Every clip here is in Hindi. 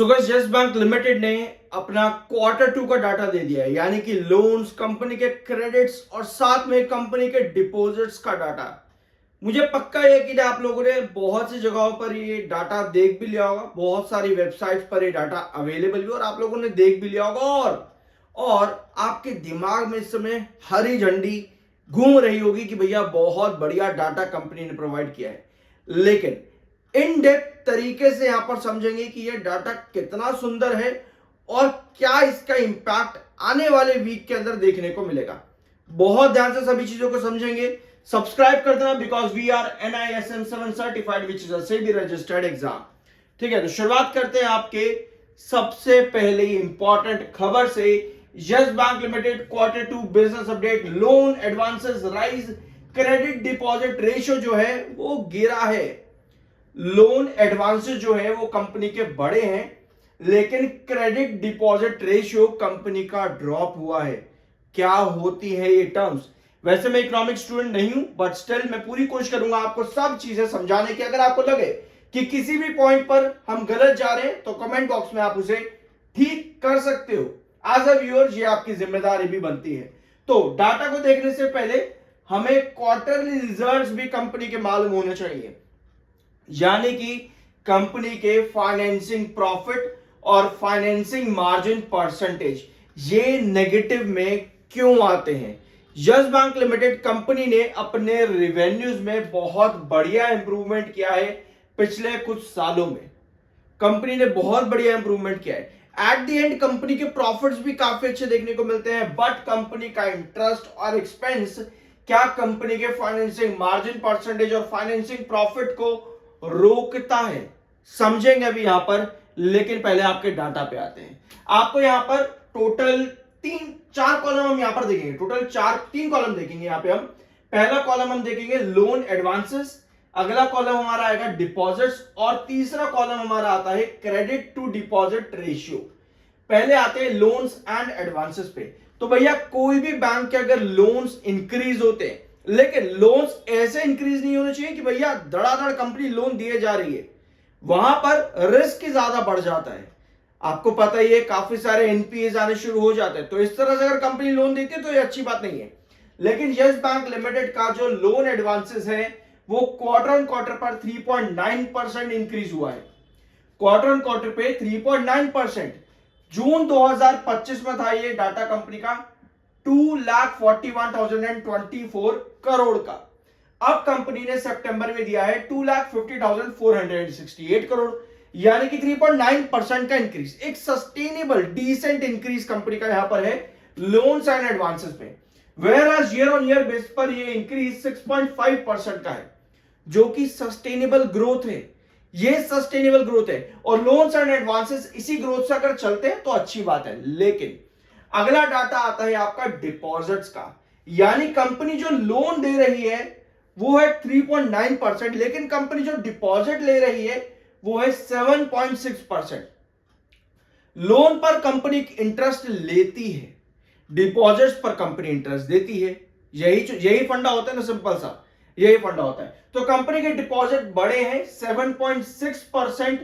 गाइस यस बैंक लिमिटेड ने अपना क्वार्टर टू का डाटा दे दिया है, यानी कि लोन्स, कंपनी के क्रेडिट्स और साथ में कंपनी के डिपॉजिट्स का डाटा। मुझे पक्का यकीन है आप लोगों ने बहुत सी जगहों पर ये डाटा देख भी लिया होगा, बहुत सारी वेबसाइट्स पर ये डाटा अवेलेबल भी और आप लोगों ने देख भी लिया होगा और आपके दिमाग में इस समय हरी झंडी घूम रही होगी कि भैया बहुत बढ़िया डाटा कंपनी ने प्रोवाइड किया है। लेकिन इन डेप्थ तरीके से यहां पर समझेंगे कि यह डाटा कितना सुंदर है और क्या इसका इंपैक्ट आने वाले वीक के अंदर देखने को मिलेगा। बहुत ध्यान से सभी चीजों को समझेंगे। सब्सक्राइब कर देना because we are NISM 7 certified which is a SEBI registered exam. ठीक है, तो शुरुआत करते हैं आपके सबसे पहले इंपॉर्टेंट खबर से। Yes Bank limited quarter two business update, loan advances rise, credit deposit ratio जो है वो गिरा है। लोन एडवांसेस जो है वो कंपनी के बड़े हैं, लेकिन क्रेडिट डिपॉजिट रेशियो कंपनी का ड्रॉप हुआ है। क्या होती है ये टर्म्स? वैसे मैं इकोनॉमिक्स स्टूडेंट नहीं हूं, बट स्टिल मैं पूरी कोशिश करूंगा आपको सब चीजें समझाने की। अगर आपको लगे कि किसी भी पॉइंट पर हम गलत जा रहे हैं तो कमेंट बॉक्स में आप उसे ठीक कर सकते हो। एज अ व्यूअर ये आपकी जिम्मेदारी भी बनती है। तो डाटा को देखने से पहले हमें क्वार्टरली रिजल्ट्स भी कंपनी के मालूम होने चाहिए, यानी कि कंपनी के फाइनेंसिंग प्रॉफिट और फाइनेंसिंग मार्जिन परसेंटेज ये नेगेटिव में क्यों आते हैं। यस बैंक लिमिटेड कंपनी ने अपने रिवेन्यूज में बहुत बढ़िया इंप्रूवमेंट किया है। पिछले कुछ सालों में कंपनी ने बहुत बढ़िया इंप्रूवमेंट किया है। एट द एंड कंपनी के प्रॉफिट्स भी काफी अच्छे देखने को मिलते हैं, बट कंपनी का इंटरेस्ट और एक्सपेंस क्या कंपनी के फाइनेंसिंग मार्जिन परसेंटेज और फाइनेंसिंग प्रॉफिट को रोकता है? समझेंगे अभी यहां पर, लेकिन पहले आपके डाटा पे आते हैं। आपको यहां पर टोटल चार कॉलम हम यहां पर देखेंगे, टोटल तीन कॉलम देखेंगे यहां पे हम। पहला कॉलम हम देखेंगे लोन एडवांसेस, अगला कॉलम हमारा आएगा डिपॉजिट्स और तीसरा कॉलम हमारा आता है क्रेडिट टू डिपॉजिट रेशियो। पहले आते हैं लोन्स एंड एडवांसेस पे। तो भैया कोई भी बैंक के अगर लोन्स इंक्रीज होते हैं, लेकिन लोन्स ऐसे इंक्रीज नहीं होने चाहिए कि भैया धड़ाधड़ कंपनी लोन दिए जा रही है, वहां पर रिस्क ज्यादा बढ़ जाता है। आपको पता ही है काफी सारे एनपीए आने शुरू हो जाते हैं, तो इस तरह से अगर कंपनी लोन देती है तो ये अच्छी बात नहीं है। लेकिन यस बैंक लिमिटेड का जो लोन एडवांसेस है वो क्वार्टर ऑन क्वार्टर पर 3.9% इंक्रीज हुआ है। क्वार्टर ऑन क्वार्टर पे 3.9%। जून 2025 में था ये डाटा कंपनी का 2,41,024 करोड़ का। अब कंपनी ने सितंबर में दिया है 2,50,468 करोड़, यानी कि 3.9% का इंक्रीज। एक सस्टेनेबल डिसेंट इंक्रीज कंपनी का यहां पर है लोन्स एंड एडवांसेस में। Where year on year base पर ये इंक्रीज 6.5% का है, जो कि सस्टेनेबल ग्रोथ है। ये सस्टेनेबल ग्रोथ है और लोन्स एंड एडवांसेस इसी ग्रोथ से अगर चलते हैं तो अच्छी बात है। लेकिन अगला डाटा आता है आपका डिपॉजिट्स का, यानी कंपनी जो लोन दे रही है वो है 3.9%, लेकिन कंपनी जो डिपॉजिट ले रही है वो है 7.6%। लोन पर कंपनी इंटरेस्ट लेती है, डिपॉजिट्स पर कंपनी इंटरेस्ट देती है। यही फंडा होता है ना, सिंपल सा यही फंडा होता है। तो कंपनी के डिपॉजिट बड़े हैं 7.6%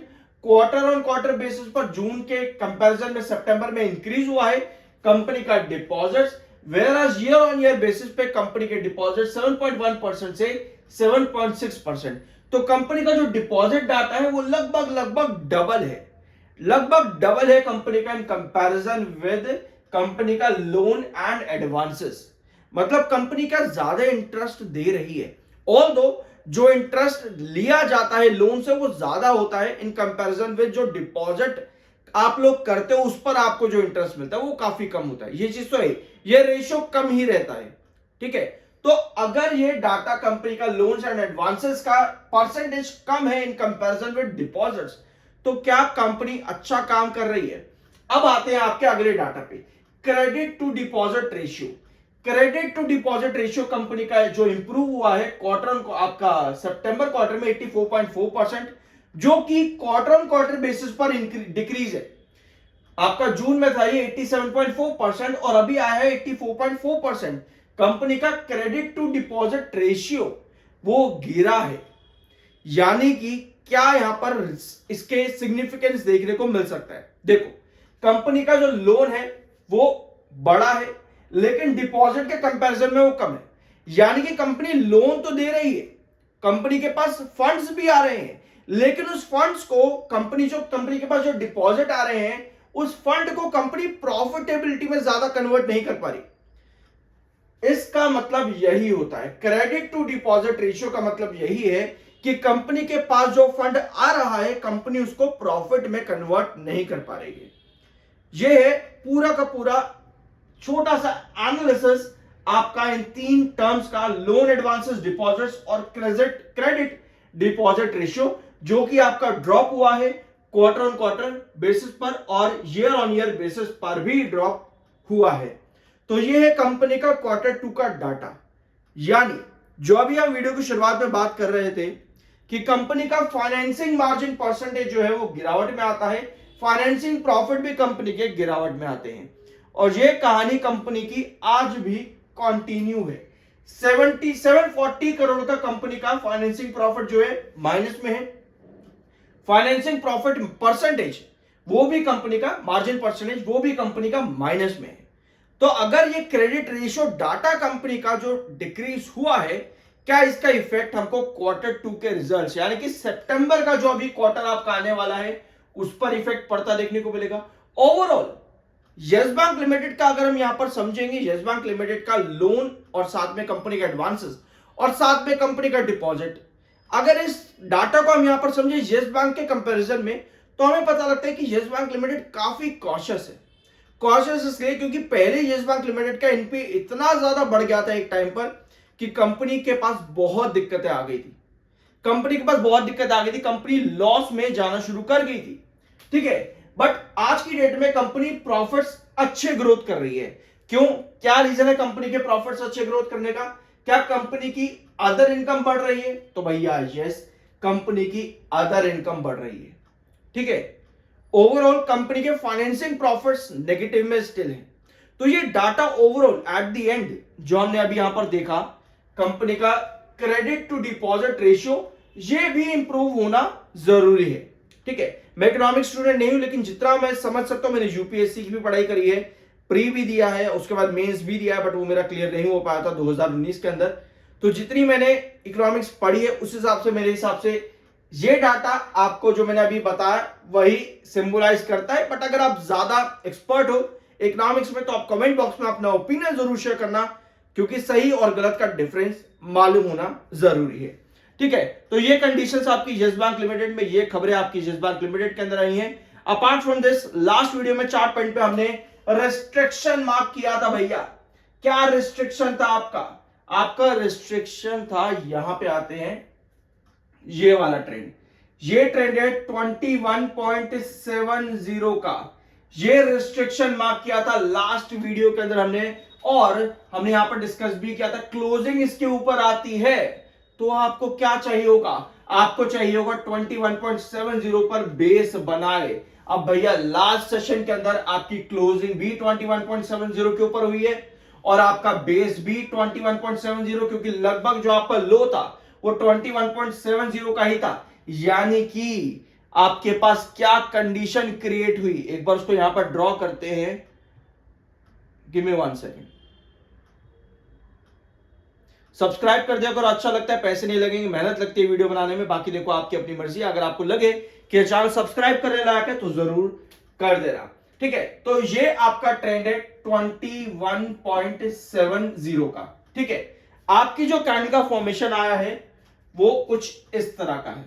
क्वार्टर ऑन क्वार्टर बेसिस पर। जून के कंपैरिजन में सितंबर में इंक्रीज हुआ है कंपनी का deposits, where year on year basis पे कंपनी के डिपॉजिट 7.1% से 7.6%। तो कंपनी का जो डिपॉजिट डाटा है वो लगभग डबल है कंपनी का इन कंपैरिजन विद कंपनी का लोन एंड एडवांसेस। मतलब कंपनी का ज्यादा इंटरेस्ट दे रही है, ऑल्दो जो इंटरेस्ट लिया जाता है लोन से वो ज्यादा होता है इन कंपैरिजन विद जो डिपॉजिट आप लोग करते हो उस पर आपको जो इंटरेस्ट मिलता है वो काफी कम होता है। ये चीज तो है, ये रेशियो कम ही रहता है। ठीक है, तो अगर ये डाटा कंपनी का लोन्स एंड एडवांसेस का परसेंटेज कम है इन कंपैरिजन विद डिपॉजिट्स, तो क्या कंपनी अच्छा काम कर रही है? अब आते हैं आपके अगले डाटा पे, credit to deposit ratio. Credit to deposit ratio company का जो इंप्रूव हुआ है क्वार्टर ऑन आपका सितंबर क्वार्टर में 84.4%, जो कि क्वार्टर ऑन क्वार्टर बेसिस पर डिक्रीज है। आपका जून में था ये 87.4% और अभी आया है 84.4%। कंपनी का क्रेडिट टू डिपॉजिट रेशियो वो गिरा है, यानी कि क्या यहां पर इसके सिग्निफिकेंस देखने को मिल सकता है। देखो, कंपनी का जो लोन है वो बड़ा है, लेकिन डिपॉजिट के कंपैरिजन में वो कम है। यानी कि कंपनी लोन तो दे रही है, कंपनी के पास फंड्स भी आ रहे हैं, लेकिन उस फंड्स को कंपनी के पास जो डिपॉजिट आ रहे हैं, उस फंड को कंपनी प्रॉफिटेबिलिटी में ज्यादा कन्वर्ट नहीं कर पा रही। इसका मतलब यही होता है, क्रेडिट टू डिपॉजिट रेशियो का मतलब यही है कि कंपनी के पास जो फंड आ रहा है, कंपनी उसको प्रॉफिट में कन्वर्ट नहीं कर पा रही है। यह है पूरा का पूरा छोटा सा एनालिसिस आपका इन 3 टर्म्स का, लोन एडवांसेस, डिपॉजिट्स और क्रेडिट डिपॉजिट रेशियो, जो कि आपका ड्रॉप हुआ है क्वार्टर ऑन क्वार्टर बेसिस पर और ईयर ऑन ईयर बेसिस पर भी ड्रॉप हुआ है। तो ये है कंपनी का Q2 का डाटा। यानी जो अभी हम वीडियो की शुरुआत में बात कर रहे थे कि कंपनी का फाइनेंसिंग मार्जिन परसेंटेज जो है वो गिरावट में आता है, फाइनेंसिंग प्रॉफिट भी कंपनी के गिरावट में आते हैं, और ये कहानी कंपनी की आज भी कंटिन्यू है। 740 करोड़ का कंपनी का फाइनेंसिंग प्रॉफिट जो है माइनस में है। फाइनेंसिंग प्रॉफिट परसेंटेज वो भी कंपनी का, मार्जिन परसेंटेज वो भी कंपनी का माइनस में है। तो अगर ये क्रेडिट रेशियो डाटा कंपनी का जो डिक्रीज हुआ है, क्या इसका इफेक्ट हमको Q2 के रिजल्ट्स यानी कि सितंबर का जो अभी क्वार्टर आपका आने वाला है उस पर इफेक्ट पड़ता देखने को मिलेगा। ओवरऑल यस बैंक लिमिटेड का अगर हम यहां पर समझेंगे, यस बैंक लिमिटेड का लोन और साथ में कंपनी का एडवांसेस और साथ में कंपनी का डिपॉजिट, अगर इस डाटा को हम यहां पर समझे यस बैंक के कंपैरिजन में, तो हमें पता लगता है कि यस बैंक लिमिटेड काफी कॉशियस है। कॉशियस इसलिए क्योंकि पहले यस बैंक लिमिटेड का एनपी इतना ज्यादा बढ़ गया था एक टाइम पर कि कंपनी के पास बहुत दिक्कतें आ गई थी, कंपनी लॉस में जाना शुरू कर गई थी। ठीक है, बट आज की डेट में कंपनी प्रॉफिट्स अच्छे ग्रोथ कर रही है। क्यों, क्या रीजन है कंपनी के प्रॉफिट्स अच्छे ग्रोथ करने का? क्या कंपनी की अदर इनकम बढ़ रही है? तो भैया यस, कंपनी की अदर इनकम बढ़ रही है। ठीक है, ओवरऑल कंपनी के फाइनेंसिंग प्रॉफिट्स नेगेटिव में स्टिल है। तो ये data overall at the end जो हमने अभी यहां पर देखा, कंपनी का क्रेडिट टू डिपॉजिट रेशियो ये भी इंप्रूव होना जरूरी है। ठीक है, मैं इकोनॉमिक्स स्टूडेंट नहीं हूं, लेकिन जितना मैं समझ सकता हूं, मैंने यूपीएससी की भी पढ़ाई करी है, प्री भी दिया है, उसके बाद मेंस भी दिया है, बट वो मेरा क्लियर नहीं हो पाया था 2019 के अंदर। तो जितनी मैंने इकोनॉमिक्स पढ़ी है उस हिसाब से, मेरे हिसाब से ये डाटा आपको जो मैंने अभी बताया वही सिंबलाइज करता है। बट अगर आप ज्यादा एक्सपर्ट हो इकोनॉमिक्स में तो आप कमेंट बॉक्स में अपना ओपिनियन जरूर शेयर करना, क्योंकि सही और गलत का डिफरेंस मालूम होना जरूरी है। ठीक है, तो ये कंडीशंस आपकी यस बैंक लिमिटेड में, ये खबरें आपकी यस बैंक लिमिटेड के अंदर आई हैं। Apart from this, last video में 4 पॉइंट पे हमने रेस्ट्रिक्शन मार्क किया था। भैया क्या रेस्ट्रिक्शन था आपका रेस्ट्रिक्शन था, यहां पे आते हैं, ये वाला ट्रेंड, ये ट्रेंड है 21.70 का, ये रेस्ट्रिक्शन मार्क किया था लास्ट वीडियो के अंदर हमने, और हमने यहां पर डिस्कस भी किया था क्लोजिंग इसके ऊपर आती है तो आपको क्या चाहिए होगा, आपको चाहिए होगा 21.70 पर बेस बनाए। अब भैया लास्ट सेशन के अंदर आपकी क्लोजिंग भी 21.70 के ऊपर हुई है और आपका बेस भी 21.70, क्योंकि लगभग जो आपका लो था वो 21.70 का ही था। यानी कि आपके पास क्या कंडीशन क्रिएट हुई, एक बार उसको यहां पर ड्रॉ करते हैं, गिव मी 1 सेकेंड। सब्सक्राइब कर दिया अगर अच्छा लगता है, पैसे नहीं लगेंगे, मेहनत लगती है वीडियो बनाने में, बाकी देखो आपकी अपनी मर्जी। अगर आपको लगे कि चैनल सब्सक्राइब करने लायक है तो जरूर कर देना। ठीक है, तो ये आपका ट्रेंड है 21.70 का। ठीक है, आपकी जो कैंडल का फॉर्मेशन आया है वो कुछ इस तरह का है,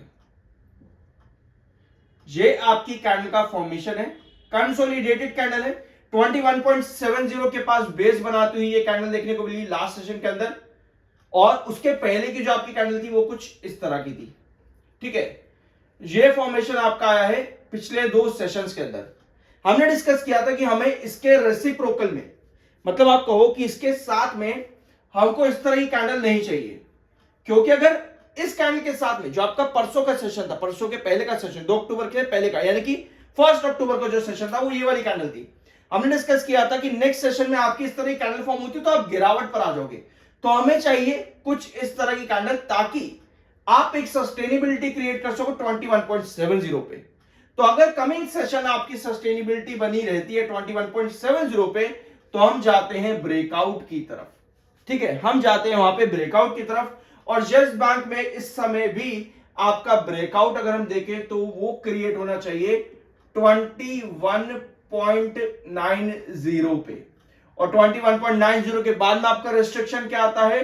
ये आपकी कैंडल का फॉर्मेशन है, कंसोलिडेटेड कैंडल है, 21.70 के पास बेस बनाती हुई ये कैंडल देखने को मिली लास्ट सेशन के अंदर, और उसके पहले की जो आपकी कैंडल थी वो कुछ इस तरह की थी। ठीक है, ये फॉर्मेशन आपका आया है पिछले 2 सेशंस के अंदर। हमने डिस्कस किया था कि हमें इसके रेसिप्रोकल में, मतलब आप कहो कि इसके साथ में हमको इस तरह की कैंडल नहीं चाहिए, क्योंकि अगर इस कैंडल के साथ में जो आपका परसों का सेशन था, परसों के पहले का सेशन 2 अक्टूबर के पहले का, यानी कि 1 अक्टूबर का जो सेशन था वो ये वाली कैंडल थी। हमने डिस्कस किया था कि नेक्स्ट सेशन में आपकी इस तरह की कैंडल फॉर्म होती तो आप गिरावट पर आ जाओगे। तो हमें चाहिए कुछ इस तरह की कैंडल, ताकि आप एक सस्टेनेबिलिटी क्रिएट कर सको 21.70 पे। तो अगर कमिंग सेशन आपकी सस्टेनेबिलिटी बनी रहती है 21.70 पे, तो हम जाते हैं ब्रेकआउट की तरफ। ठीक है, हम जाते हैं वहां पे ब्रेकआउट की तरफ। और यस बैंक में इस समय भी आपका ब्रेकआउट अगर हम देखें तो वो क्रिएट होना चाहिए 21.90 पे, और 21.90 के बाद में आपका रिस्ट्रिक्शन क्या आता है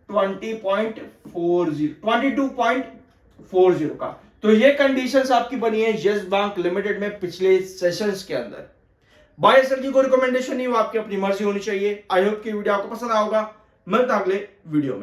22.40 का। तो ये कंडीशंस आपकी बनी है यस बैंक लिमिटेड में पिछले सेशंस के अंदर। बाय सर की कोई रिकमेंडेशन नहीं, वो आपकी अपनी मर्जी होनी चाहिए। आई होप की वीडियो आपको पसंद आएगा। मिलता अगले वीडियो में।